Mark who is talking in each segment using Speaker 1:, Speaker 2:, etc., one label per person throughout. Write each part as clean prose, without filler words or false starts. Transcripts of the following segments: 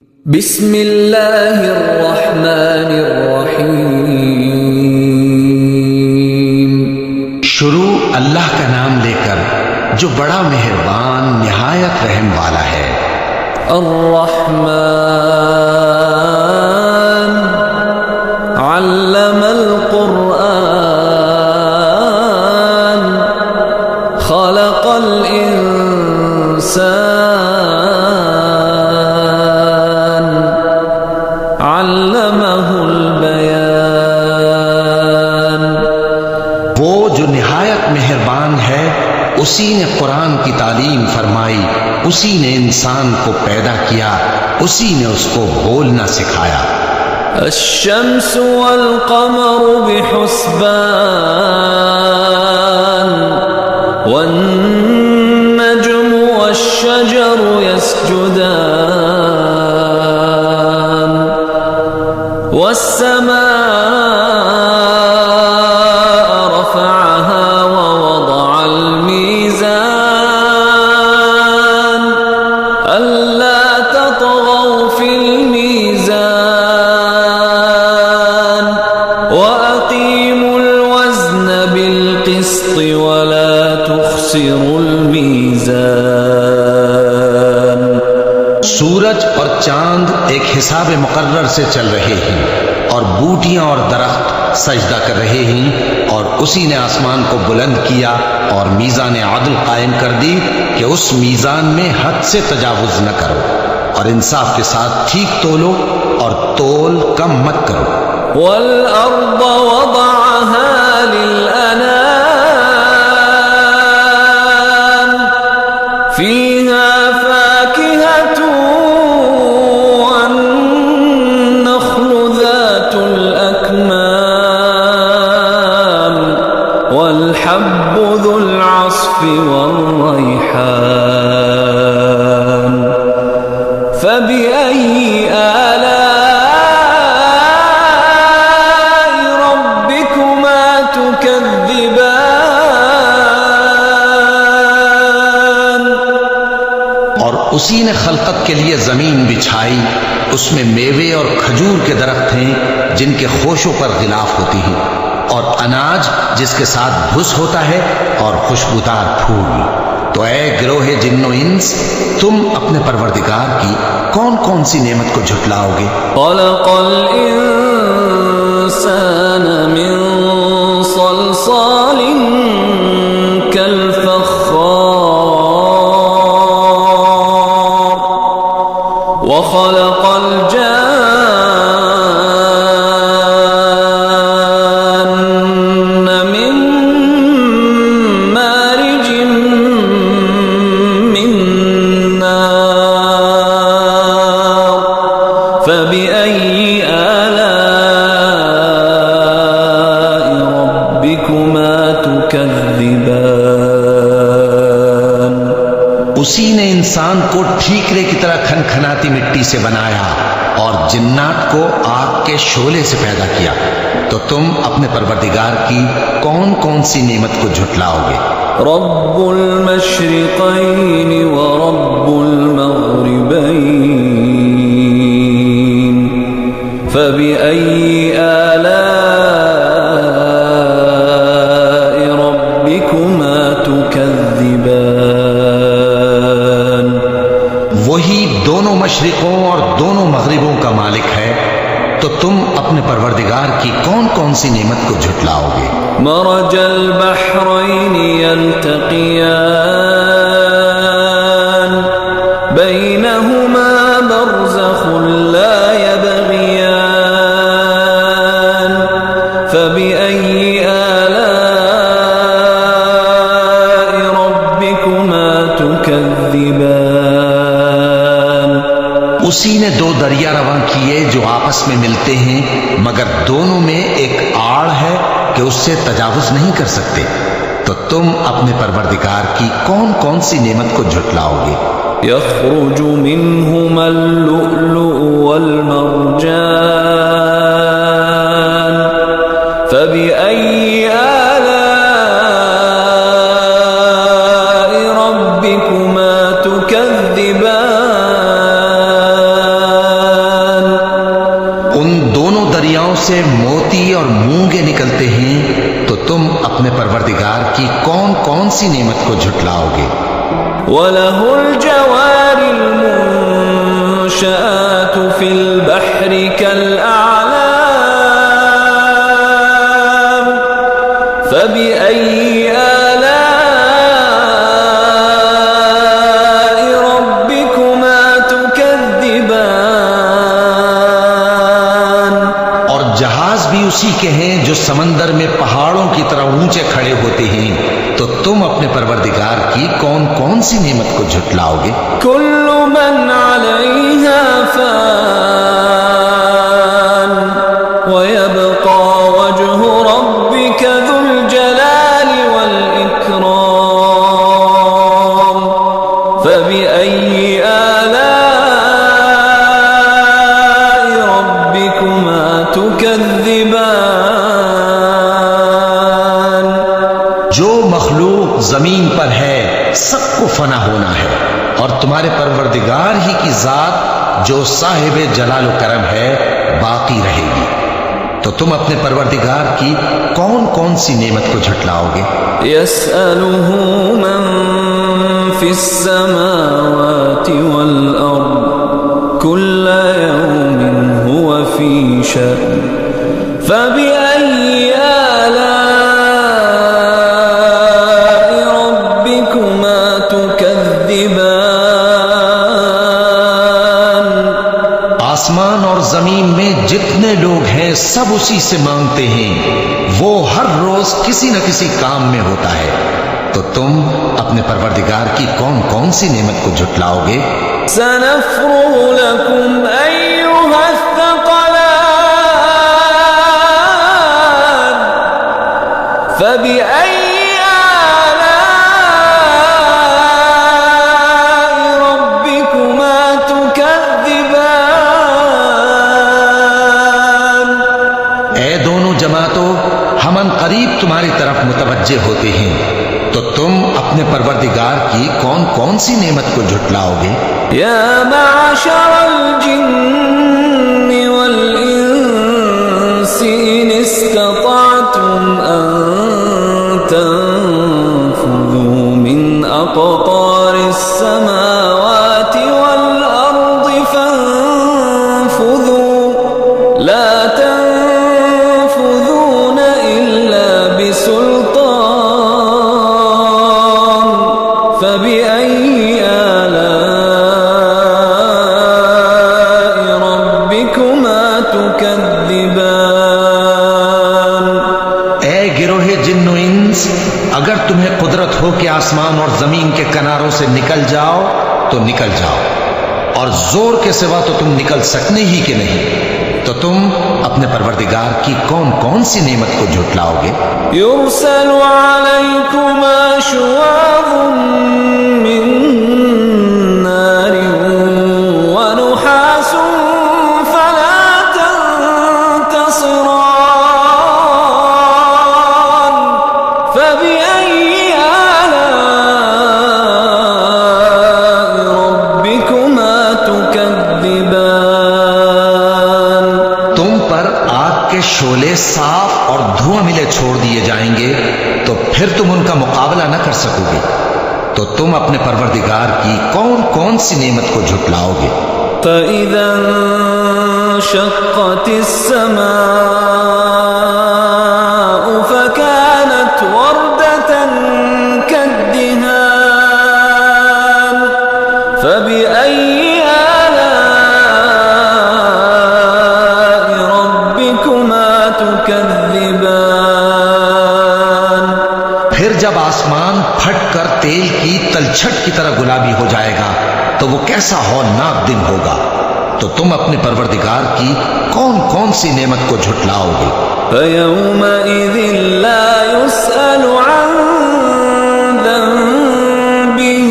Speaker 1: बिस्मिल्लाहिर्रहमानिर्रहीम।
Speaker 2: शुरू अल्लाह का नाम लेकर जो बड़ा मेहरबान निहायत रहम वाला है।
Speaker 1: अर्रहमान अल्लमल कुरआन खलक़ल इंसान अल्लमहुल बयान।
Speaker 2: वो जो निहायत मेहरबान है, उसी ने कुरान की तालीम फरमाई, उसी ने इंसान को पैदा किया, उसी ने उसको बोलना सिखाया।
Speaker 1: अश्शम्सु वल क़मरु बिहुस्बान वन्नजुमु वश्शजरु यस्जुदान वस्समाअ रफ़अहा ववदअल मीज़ान अल्ला ततग़ौ फ़िल मीज़ान वअक़ीमुल वज़्न बिल क़िस्ति वला तुख़सिरुल मीज़ान।
Speaker 2: सूरज और चांद एक हिसाब मुकर्रर से चल रहे हैं और बूटियां और दरख्त सजदा कर रहे हैं, और उसी ने आसमान को बुलंद किया और मीज़ान आदल कायम कर दी कि उस मीज़ान में हद से तजावुज न करो और इंसाफ के साथ ठीक तोलो और तोल कम मत करो।
Speaker 1: वल अर्द वदअहा लिल अनाम फीहा फाकिहतु वन्नख्लु ज़ातुल अकमाम वल हब्बु ज़ुल अस्फ़ि वर्रैहान फबिअय्यि आलाइ रब्बिकुमा तुकज़्ज़िबान।
Speaker 2: और उसी ने खलकत के लिए जमीन बिछाई, उसमें मेवे और खजूर के दरख्त हैं जिनके खोशों पर गिलाफ होती हैं, और अनाज जिसके साथ भुस होता है और खुशबूदार फूल। तो ऐ गिरोहे जिन्नो इंस, तुम अपने परवरदिगार की कौन कौन सी नेमत को झुटलाओगे।
Speaker 1: खलक़ल इंसान मिन सलसालिन कल फ़ख़्ख़ार व खलक़ल जान्न मिन मारिजिन मिन नार फबिअय्यि आलाइ रब्बिकुमा तुकज़्ज़िबान।
Speaker 2: उसी ने इंसान को ठीकरे की तरह खनखनाती मिट्टी से बनाया और जिन्नात को आग के शोले से पैदा किया। तो तुम अपने परवरदिगार की कौन कौन सी नेमत को झुटलाओगे।
Speaker 1: रब्बुल मशरिक़ैनि व रब्बुल मग़रिबैन फबिअय्यि आलाइ रब्बिकुमा तुकज़्ज़िबान।
Speaker 2: वही दोनों मशरिकों और दोनों मगरिबों का मालिक है, तो तुम अपने परवरदिगार की कौन कौन सी नेमत को झुटलाओगे।
Speaker 1: मरजल बहरैनि यल्तक़ियान बैनहुमा बरज़ख़ुन ला यबग़ियान फबिअय्यि आलाइ रब्बिकुमा तुकज़्ज़िबान।
Speaker 2: उसी ने दो दरिया रवां किए जो आपस में मिलते हैं, मगर दोनों में एक आड़ है कि उससे तजावुज नहीं कर सकते। तो तुम अपने परवरदिगार की कौन कौन सी नेमत को झुटलाओगे।
Speaker 1: यख़्रुजु मिन्हुमल लुअ्लुअु वल मरजान फबिअय्यि आलाइ रब्बिकुमा तुकज़्ज़िबान।
Speaker 2: से मोती और मूंगे निकलते हैं, तो तुम अपने परवरदिगार की कौन कौन सी नेमत को झुटलाओगे?
Speaker 1: वलहुल जवारिल मुंशाअतु फिल बहरि कल अअलाम फबिअय्यि आलाइ रब्बिकुमा तुकद्दिबान।
Speaker 2: और जहाज भी उसी के हैं जो समंदर में पहाड़ों की तरह ऊंचे खड़े होते हैं, तो तुम अपने परवरदिगार की कौन कौन सी नेमत को झुटलाओगे?
Speaker 1: कुल्लु मन अलैहा फान वयबका वजहु रब्बिका जुल जलाली वल इकराम फबिअय्यि आलाइ रब्बिकुमा तुकद्दिबान।
Speaker 2: जो मखलूक जमीन पर है सबको फना होना है, और तुम्हारे परवरदिगार ही की जात जो साहिब जलाल करम है बाकी रहेगी। तो तुम अपने परवरदिगार की कौन कौन सी नेमत को झुटलाओगे?
Speaker 1: यसअलुहु मन फिस समावाति वल अर्द कुल्ल यौमिन हुवा फी शअन फबिअय्यि आलाइ रब्बिकुमा तुकद्दिबान।
Speaker 2: आसमान और जमीन में जितने लोग हैं सब उसी से मांगते हैं, वो हर रोज किसी न किसी काम में होता है। तो तुम अपने परवरदिगार की कौन कौन सी नेमत को झुटलाओगे?
Speaker 1: सनफ्रुगु लकुम अय्युहस थक़लान फबिअय्यि आलाइ रब्बिकुमा तुकद्दिबान।
Speaker 2: ए दोनों जमातों, हम करीब तुम्हारी तरफ मुतवज्जे होते हैं, तो तुम अपने परवरदिगार की कौन कौन सी नेमत को झुटलाओगे?
Speaker 1: या माशरल जिन्नि वल इंसी इन इस्तताअतुम अन तंफुज़ू मिन अक़तारिस समावाति वल अर्दि फंफुज़ू ला तंफुज़ून इल्ला बिसुल्तान फबिअय्यि आलाइ रब्बिकुमा तुकद्दिबान।
Speaker 2: ए गिरोहे जिन्नो इंस, अगर तुम्हें कुदरत हो कि आसमान और जमीन के किनारों से निकल जाओ तो निकल जाओ, और जोर के सिवा तो तुम निकल सकने ही के नहीं। तो तुम अपने परवरदिगार की कौन कौन सी नेमत को झुटलाओगे?
Speaker 1: युरसलु अलैकुमा शुवाज़ुम मिन नारिन व नुहासुन फला तंतसिरान फबिअय्यि आलाइ रब्बिकुमा तुकद्दिबान।
Speaker 2: तुम पर आग के शोले साफ और धुआं मिले छोड़ दिए जाएंगे, तो फिर तुम उनका मुकाबला न कर सकोगे। तो तुम अपने परवरदिगार की कौन कौन सी नेमत को झुटलाओगे?
Speaker 1: فإذا انشقت السماء فكانت وردة كالدهان فبأي آلاء ربكما تكذبان।
Speaker 2: फिर जब आसमान फट कर तेल की तलछट की तरह गुलाबी हो जाएगा, तो वो कैसा हौलनाक दिन होगा। तो तुम अपने परवरदिगार की कौन कौन सी नेमत को झुटलाओगे?
Speaker 1: فيومئذ لا يسأل عن ذنبه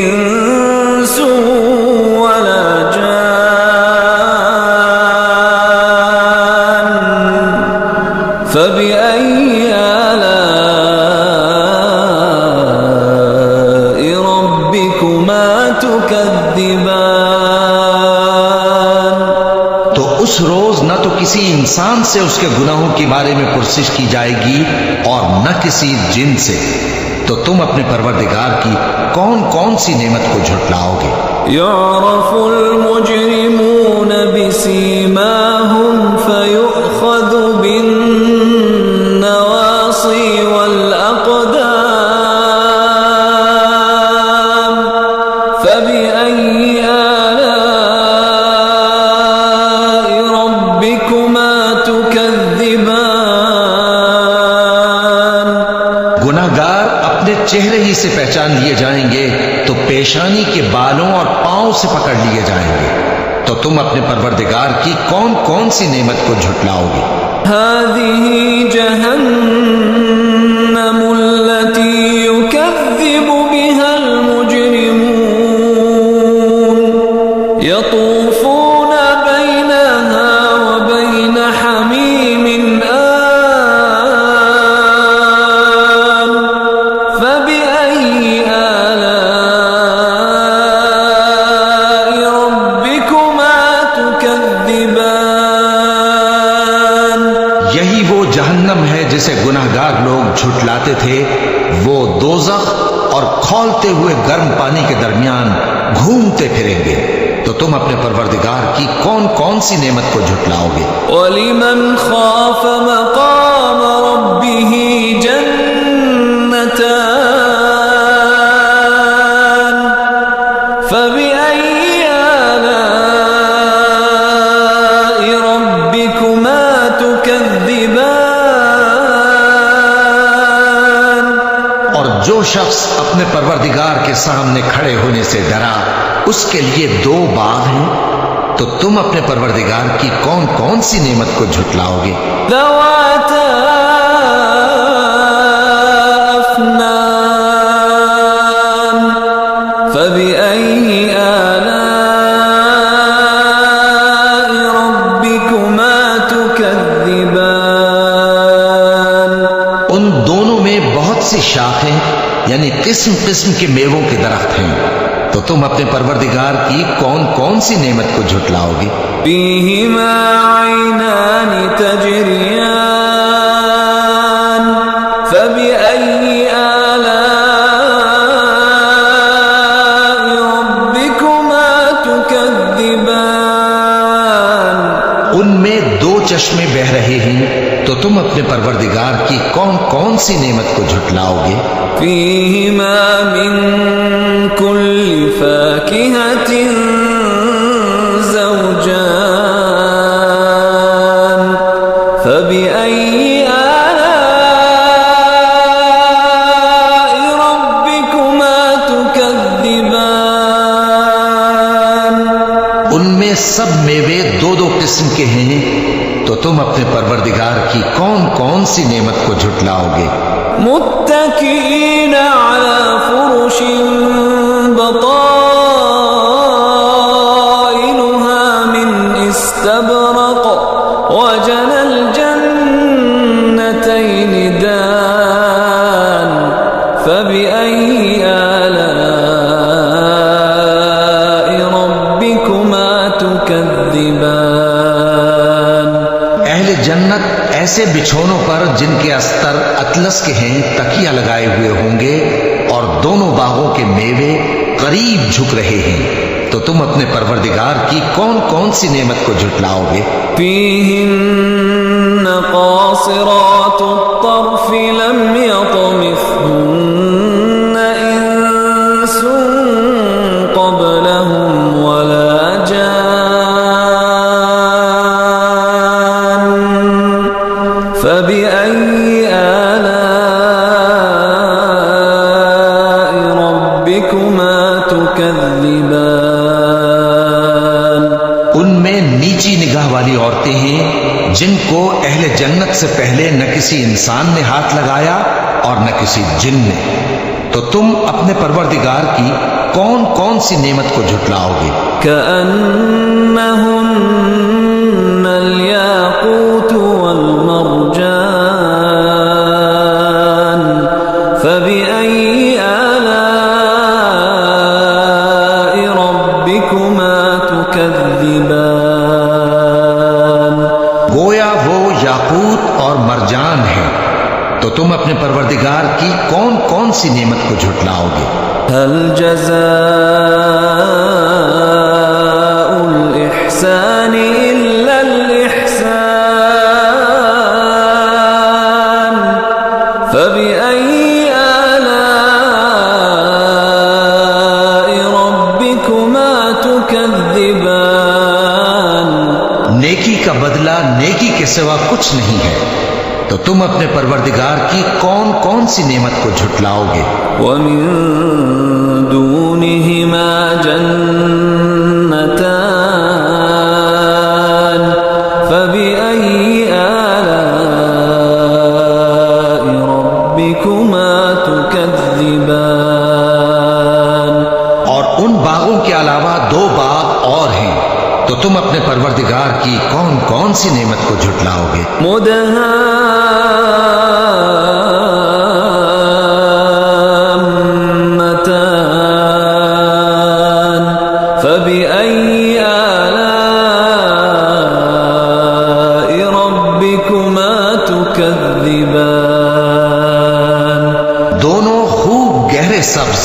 Speaker 1: إنس ولا جان فبأي آلاء ربكما تكذبان।
Speaker 2: तो उस रोज न तो किसी इंसान से उसके गुनाहों के बारे में पुरसिश की जाएगी और न किसी जिन से, तो तुम अपने परवरदिगार की कौन कौन सी नेमत को झुटलाओगे।
Speaker 1: युअरफुल मुजरिमून बिसीमाहुम फयुअख़ज़ु बिन्नवासी वल अक़दाम फबिअय्यि आलाइ रब्बिकुमा तुकज़्ज़िबान।
Speaker 2: गुनाहगार अपने चेहरे ही से पहचान लिए जाएंगे तो पेशानी के बालों और पांव से पकड़ लिए जाएंगे, तो तुम अपने परवरदिगार की कौन कौन सी नेमत को झुटलाओगे।
Speaker 1: हाज़िही जहन्नमुल्लती युकज़्ज़िबु बिहल मुजरिमून यतूफ़ून बैनहा व बैन हमीमिन आन फबिअय्यि आलाइ रब्बिकुमा तुकज़्ज़िबान।
Speaker 2: यही वो जहन्नम है जिसे गुनाहगार लोग झुटलाते थे। वो दोज़ख और खौलते हुए गर्म पानी के दरमियान घूमते फिरेंगे, तो तुम अपने परवरदिगार की कौन कौन सी नेमत को झुटलाओगे।
Speaker 1: वलिमन खाफ मकाम रब्बिही जन्नतान फबिअय्यि आलाइ रब्बिकुमा तुकज़्ज़िबान।
Speaker 2: और जो शख्स अपने परवरदिगार के सामने खड़े होने से डरा, उसके लिए दो बाग हैं, तो तुम अपने परवरदिगार की कौन कौन सी नेमत को झुटलाओगे।
Speaker 1: ذواتا أفنان فبأي آلاء ربكما تكذبان।
Speaker 2: उन दोनों में बहुत सी शाखें यानी किस्म किस्म के मेवों के दरख्त हैं, तो तुम अपने परवरदिगार की कौन कौन सी नेमत को झुटलाओगे।
Speaker 1: فيهما عينان تجريان فبأي آلاء ربكما تكذبان।
Speaker 2: उनमें दो चश्मे बह रहे हैं, तो तुम अपने परवरदिगार की कौन कौन सी नेमत को झुटलाओगे।
Speaker 1: فيهما من كل فاكهة زوجان فبأي آلاء ربكما تكذبان।
Speaker 2: उनमें सब मेवे दो दो किस्म के हैं, तो तुम अपने परवरदिगार की कौन कौन सी नेमत को झुटलाओगे।
Speaker 1: मुत्तकीन अला फुरुशिन बताइनुहा मिन इस्तबरक़ वजनल जन्नतैन दान फबिअय्यि आलाइ रब्बिकुमा तुकज़्ज़िबान।
Speaker 2: अहले जन्नत ऐसे बिछौनों पर जिनके अस्तर अतलस के हैं तकिया लगाए हुए होंगे और दोनों बागों के मेवे करीब झुक रहे हैं, तो तुम अपने परवरदिगार की कौन कौन सी नेमत को झुटलाओगे।
Speaker 1: फीहिन्न क़ासिरातुत तर्फ़ लम यतमिथहुन्न इंसुन क़ब्लहुम वला जान फबिअय्यि आलाइ रब्बिकुमा तुकज़्ज़िबान।
Speaker 2: उनमें नीची निगाह वाली औरतें हैं जिनको अहले जन्नत से पहले न किसी इंसान ने हाथ लगाया और न किसी जिन ने, तो तुम अपने परवरदिगार की कौन कौन सी नेमत को झुटलाओगे।
Speaker 1: कअन्नहुन्नल याक़ूत वल मरजान फबिअय्यि आलाइ रब्बिकुमा तुकज़्ज़िबान।
Speaker 2: याकूत और मरजान है, तो तुम अपने परवरदिगार की कौन कौन सी नेमत को झुटलाओगे?
Speaker 1: हल जज़ाउल इहसानी इल्लल इहसान फबिअय्यि आलाइ रब्बिकुमा तुकज़्ज़िबान।
Speaker 2: नेकी का बदला नेकी के सिवा कुछ नहीं है, तो तुम अपने परवरदिगार की कौन कौन सी नेमत को झुटलाओगे?
Speaker 1: वमिन दूनिहिमा जन्नतान फबिअय्यि आलाइ रब्बिकुमा तुकज़्ज़िबान।
Speaker 2: और उन बागों के अलावा दो बाग और हैं, तो तुम अपने परवरदिगार की कौन कौन सी नेमत को झुटलाओगे?
Speaker 1: मुदहाम्मतान फबिअय्यि आलाइ रब्बिकुमा तुकज़्ज़िबान।
Speaker 2: दोनों खूब गहरे सब्ज,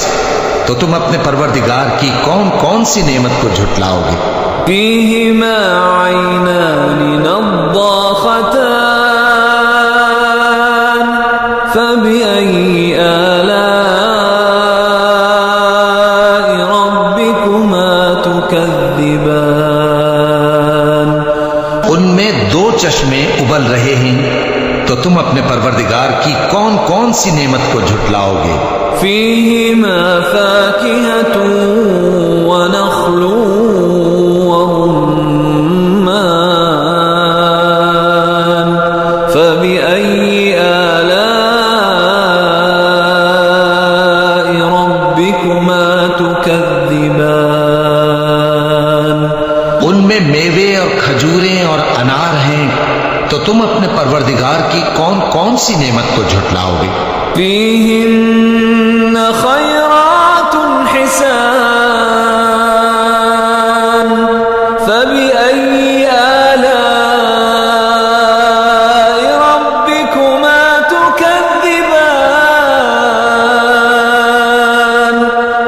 Speaker 2: तो तुम अपने परवरदिगार की कौन कौन सी नेमत को झुटलाओगे?
Speaker 1: फीहिमा ऐनानि नद्दाखतान फबिअय्यि आलाइ रब्बिकुमा तुकज़्ज़िबान।
Speaker 2: उनमें दो चश्मे उबल रहे हैं, तो तुम अपने परवरदिगार की कौन कौन सी नेमत को झुटलाओगे?
Speaker 1: फीहिमा फाकिहतुन व नख्लुन व रुम्मान फबिअय्यि आलाइ रब्बिकुमा तुकज़्ज़िबान।
Speaker 2: उनमें मेवे और खजूरें और अनार हैं, तो तुम अपने परवरदिगार की कौन कौन सी नेमत को झुटलाओगे?
Speaker 1: फीहिन्न खैरातुन हिसान फबिअय्यि आलाइ रब्बिकुमा तुकज़्ज़िबान।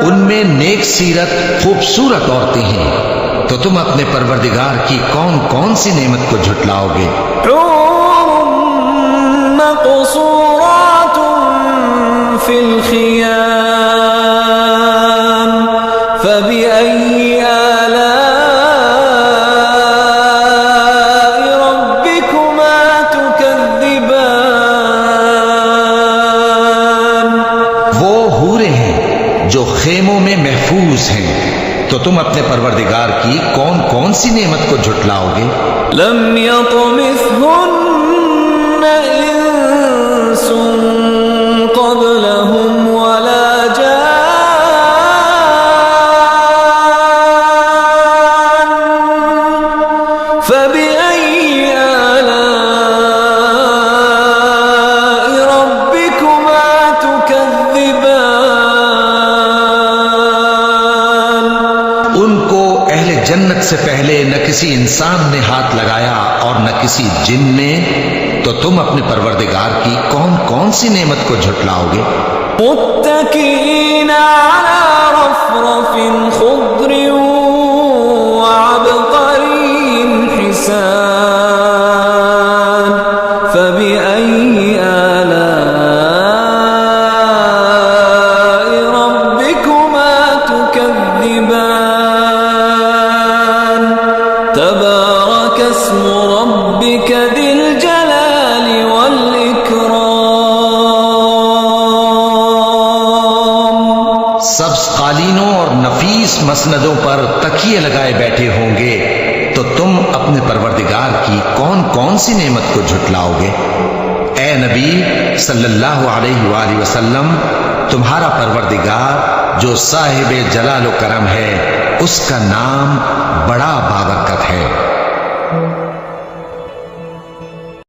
Speaker 2: उनमें नेक सीरत खूबसूरत औरतें हैं, तो तुम अपने परवरदिगार की कौन कौन सी नेमत को झुटलाओगे?
Speaker 1: हूरुम मक़सूरातुन फिल ख़ियाम फबिअय्यि आलाइ रब्बिकुमा तुकज़्ज़िबान।
Speaker 2: वो हूरे हैं जो खेमों में महफूज हैं, तो तुम अपने परवरदिगार की कौन कौन सी नेमत को झुटलाओगे?
Speaker 1: लम यतमिथहुन्न इंसुन क़ब्लहुम वला जान फबिअय्यि आलाइ रब्बिकुमा तुकज़्ज़िबान।
Speaker 2: उनको अहले जन्नत से पहले न किसी इंसान ने हाथ लगाया और न किसी जिन ने, तो तुम अपने परवरदिगार की कौन कौन सी नेमत को झुटलाओगे?
Speaker 1: मुत्तकीना अला रफ़रफ़िन ख़ुद्रिन व अबक़रिन हिसान फबिअय्यि आलाइ रब्बिकुमा तुकज़्ज़िबान। तबारक अस्मु रब्बिक दिल जलालि वल इकराम।
Speaker 2: सब्ज कालीनों और नफीस मसनदों पर तकिए लगाए बैठे होंगे, तो तुम अपने परवरदिगार की कौन कौन सी नेमत को झुटलाओगे? ए नबी सल्लल्लाहु अलैहि वसल्लम, तुम्हारा परवरदिगार जो साहिब जलाल व करम है, उसका नाम बड़ा बाबरकत है।